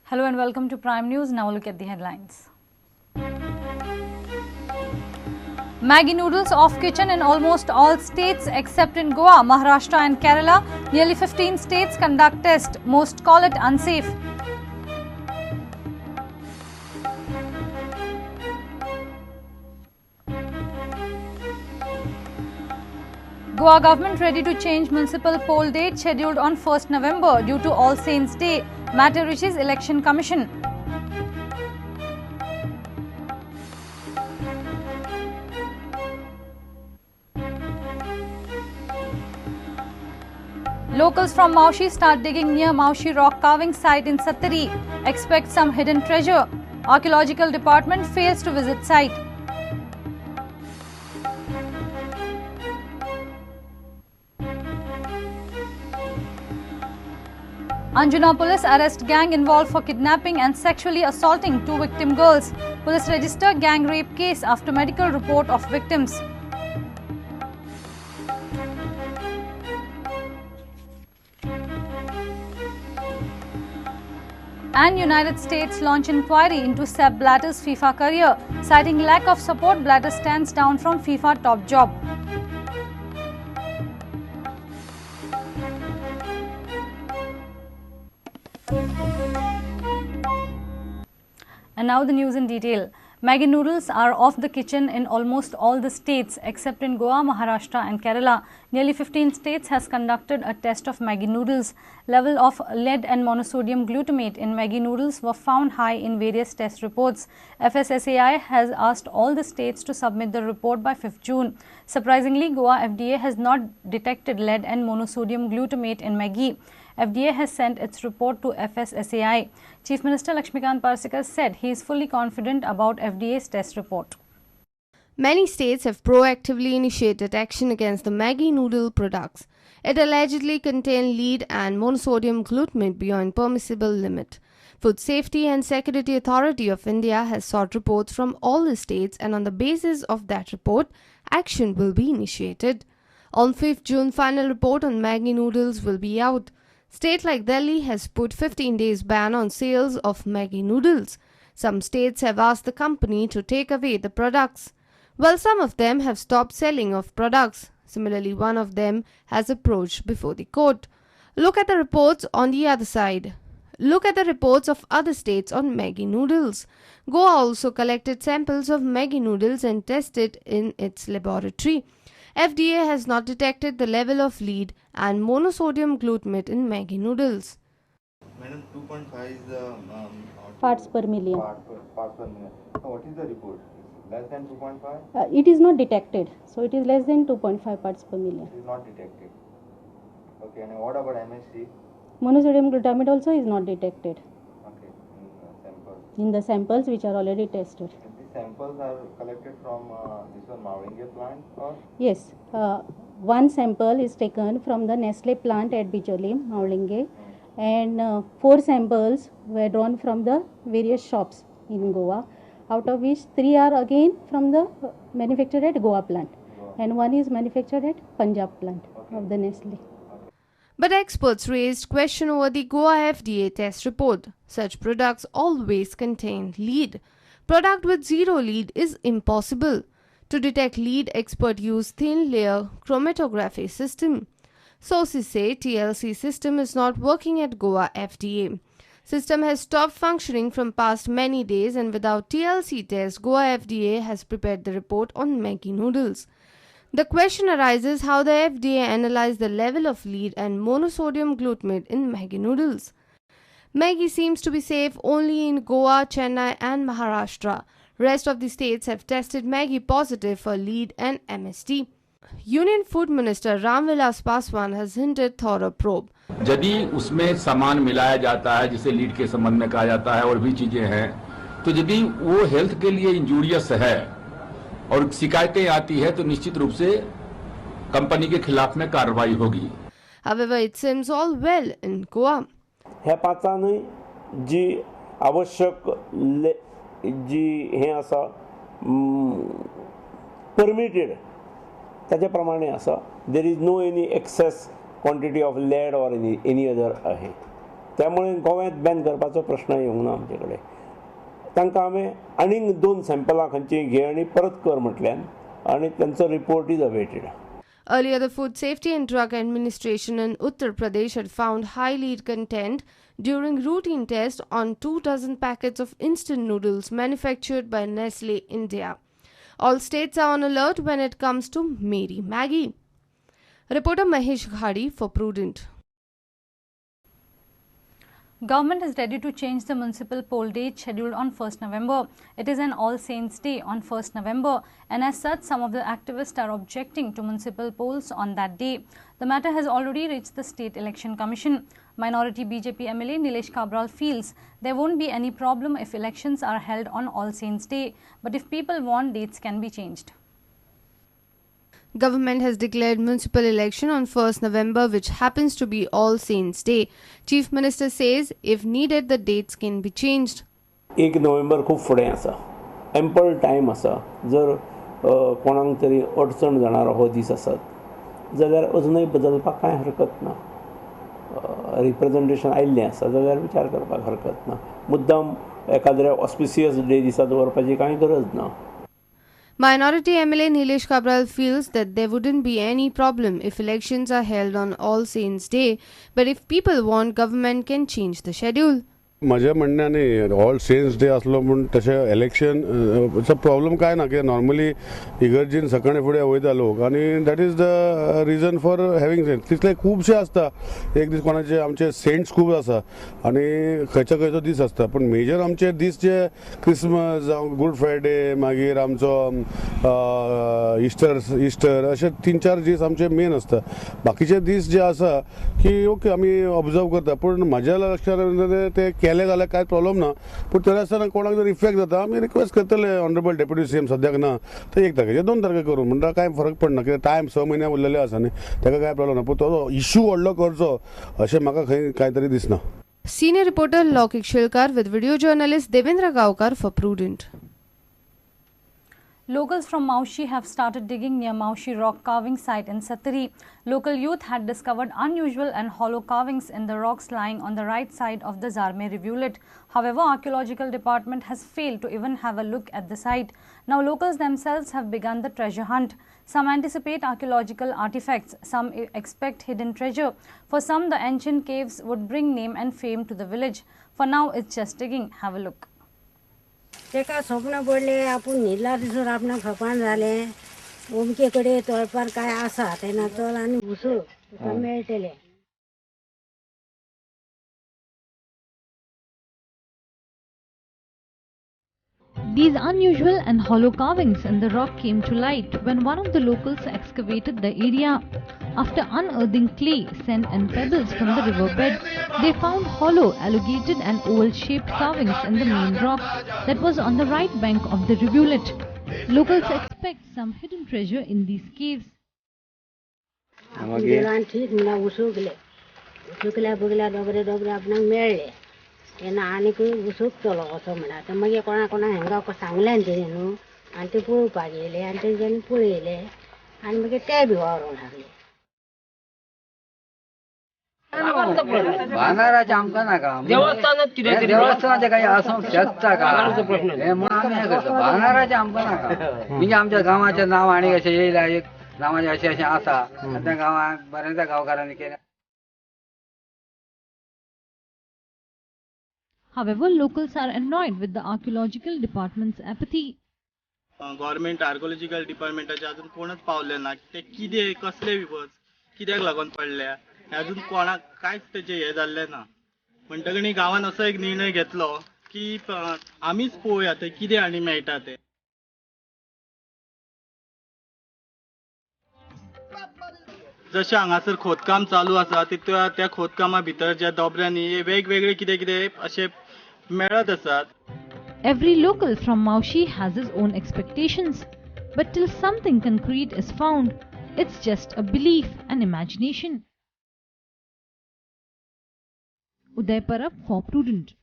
Hello and welcome to Prime News. Now look at the headlines. Maggi noodles off kitchen in almost all states except in Goa, Maharashtra and Kerala. Nearly 15 states conduct test. Most call it unsafe. Goa government ready to change municipal poll date scheduled on 1st November due to All Saints Day. Matter reaches Election Commission. Locals from Maushi start digging near Maushi rock carving site in Sattari. Expect some hidden treasure. Archaeological department fails to visit site. Anjuna police arrest gang involved for kidnapping and sexually assaulting two victim girls. Police register gang rape case after medical report of victims. And United States launch inquiry into Sepp Blatter's FIFA career. Citing lack of support, Blatter stands down from FIFA top job. And now the news in detail. Maggi noodles are off the kitchen in almost all the states except in Goa, Maharashtra and Kerala. Nearly 15 states has conducted a test of Maggi noodles. Level of lead and monosodium glutamate in Maggi noodles were found high in various test reports. FSSAI has asked all the states to submit the report by 5th June. Surprisingly, Goa FDA has not detected lead and monosodium glutamate in Maggi. FDA has sent its report to FSSAI. Chief Minister Lakshmikant Parsekar said he is fully confident about FDA's test report. Many states have proactively initiated action against the Maggi noodle products. It allegedly contained lead and monosodium glutamate beyond permissible limit. Food Safety and Security Authority of India has sought reports from all the states, and on the basis of that report, action will be initiated. On 5th June, final report on Maggi noodles will be out. State like Delhi has put 15 days ban on sales of Maggi noodles. Some states have asked the company to take away the products, while some of them have stopped selling of products. Similarly, one of them has approached before the court. Look at the reports on the other side. Look at the reports of other states on Maggi noodles. Goa also collected samples of Maggi noodles and tested in its laboratory. FDA has not detected the level of lead and monosodium glutamate in Maggi noodles. Madam, 2.5 is the parts per million. Parts per million. So what is the report? Less than 2.5? It is not detected, so it is less than 2.5 parts per million. It is not detected. Okay, and what about MSC? Monosodium glutamate also is not detected Okay, in samples. in the samples which are already tested. And these samples are collected from this one Maulinge plant or? Yes, one sample is taken from the Nestle plant at Bicholim, Maulinge, and 4 samples were drawn from the various shops in Goa, out of which 3 are again from the manufactured at Goa plant, and 1 is manufactured at Punjab plant of the Nestle. But experts raised question over the Goa FDA test report. Such products always contain lead. Product with zero lead is impossible. To detect lead, experts use thin layer chromatography system. Sources say TLC system is not working at Goa FDA. System has stopped functioning from past many days, and without TLC test, Goa FDA has prepared the report on Maggi noodles. The question arises how the FDA analyzed the level of lead and monosodium glutamate in Maggi noodles. Maggi seems to be safe only in Goa, Chennai and Maharashtra. Rest of the states have tested Maggi positive for lead and MST. Union Food Minister Ramvilas Paswan has hinted thorough probe. यदि उसमें सामान मिलाया जाता है जिसे lead के संबंध में कहा जाता है और भी चीजें हैं, तो यदि वो हेल्थ के लिए इंजूरियस है और शिकायतें आती है तो निश्चित रूप से कंपनी के खिलाफ में कार्रवाई होगी. However, it seems all well in Goa. ह्या पांचांनी जी आवश्यक जी हे आसा परमिटेड ताचे प्रमाणे आसा. There is no any excess quantity of lead or any other आहे. त्यामुळे गोव्यात बॅन करपाचो प्रश्न येवंक ना आमचे कडेन. तांकां हांवें आनीक 2 सॅम्पलां खंयची घे आनी परत कर म्हटल्यान आनी तांचो report is awaited. Earlier, the Food Safety and Drug Administration in Uttar Pradesh had found high lead content during routine tests on 2 dozen packets of instant noodles manufactured by Nestle India. All states are on alert when it comes to Meri Maggi. Reporter Mahesh Ghadi for Prudent. Government is ready to change the municipal poll date scheduled on 1st November. It is an All Saints Day on 1st November, and as such, some of the activists are objecting to municipal polls on that day. The matter has already reached the State Election Commission. Minority BJP MLA Nilesh Cabral feels there won't be any problem if elections are held on All Saints Day, but if people want, dates can be changed. Government has declared municipal election on 1st November, which happens to be All Saints Day. Chief Minister says if needed, the dates can be changed. 1 November खूब फुडें आसा, ample time आसा. जर कोणाक तरी अडचण जाणारो हो दीस आसत जाल्यार अजुनूय बदलपाक कांय हरकत ना. रिप्रेझेंटेशन आयिल्लें आसा जाल्यार विचार करपाक हरकत ना. मुद्दाम एखाद्या ऑस्पिशियस डे दिसा दवरपाची कांय गरज ना. Minority MLA Nilesh Cabral feels that there wouldn't be any problem if elections are held on All Saints Day, but if people want, government can change the schedule. म्हज्या म्हणण्याने ऑल सेन्स डे असलो म्हूण तशें इलेक्शनचो problem काय ना, कित्याक normally इगर्जीन सकाळी फुडें वयता लोक आनी that is the reason for having cents. तितले खुबशे आसता, एक दीस कोणाचे आमचे सेंट्स खूब आसा आनी खंयचो दीस आसता, पूण मेजर आमचे दीस जे क्रिसमस जावं गूड फ्रायडे मागीर आमचो इस्टर अशे 3-4 दीस आमचे मेन आसता. बाकीचे दीस जे आसा की ओके आमी ऑब्जर्व करता, पूण म्हज्या लक्षांत ते केले जाल्यार कांय प्रॉब्लम ना. पूण तरी आसतना कोणाक जर इफेक्ट जाता आमी रिक्वेस्ट करतले ऑनरेबल डेप्युटी CM सद्याक ना तर 1 तारखेचे 2 तारखे करूं म्हणटा कांय फरक पडना, कित्याक टायम 6 म्हयने उरलेले आसा न्ही, ताका कांय प्रॉब्लम ना. पूण तो इश्यू व्हडलो करचो अशें म्हाका खंय तरी दिसना. Senior reporter Lokik Shilkar with video journalist Devendra Gaokar for Prudent. Locals from Maushi have started digging near Maushi rock carving site in Satari. Local youth had discovered unusual and hollow carvings in the rocks lying on the right side of the Zarme rivulet. However, archaeological department has failed to even have a look at the site. Now locals themselves have begun the treasure hunt. Some anticipate archaeological artifacts, some expect hidden treasure. For some, the ancient caves would bring name and fame to the village. For now, it's just digging. Have a look. तेका स्वप्न पडले आपूण न्हिदला दिसर आपणाक खपान जालें अमके कडेन तळपार काय आसा तेन्ना चल आनी घुसो तुका मेळटलें. These unusual and hollow carvings in the rock came to light when one of the locals excavated the area. After unearthing clay, sand and pebbles from the riverbed, they found hollow, elongated and oval-shaped carvings in the main rock that was on the right bank of the rivulet. Locals expect some hidden treasure in these caves. ठीक म्हणा उसुकल्या बगल्या दोगरे आपणाक मेळ्ळे तेन्ना आनीक उसुकतलो असो म्हणा. तर मागीर कोणा हांगा सांगलें तेणी न्हू आनी ते पळोवपाक येयले आनी तेंच्यांनी पळयले आनी मागीर ते बी व्हरोंक लागले. भांगाराचे आमकां नाका, देवस्थानाचे काही आसूंक शकता का हे म्हणून आमी हें करता. भांगाराचे आमकां नाका, म्हणजे आमच्या गांवाचें नांव आनी अशें येयला, एक नांवाचें अशें आसा त्या गांवांक बरेंच गांवकारांनी केलें. However, locals are annoyed with the archaeological department's apathy. Government archaeological डिपार्टमेंटाचे अजून कोणच पावले ना. ते कितें कसले विपद कित्याक लागून पडल्या हे अजून कोणाक कांयच तेचे हे जाल्लें ना. म्हणटकनी गांवान असो एक निर्णय घेतलो की आमीच पळोवया थंय कितें आनी मेळटा तें. जशें हांगासर खोदकाम चालू आसा त्या खोदकामा भितर ज्या दोबऱ्यांनी वेगवेगळे कितें कितें अशें मेळत आसात. Every local from Maushi has his own expectations, but till something concrete is found, it's just a belief and imagination. Uday Parab for Prudent.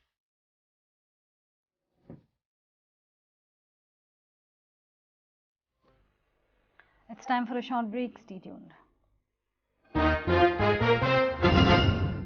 It's time for a short break. Stay tuned.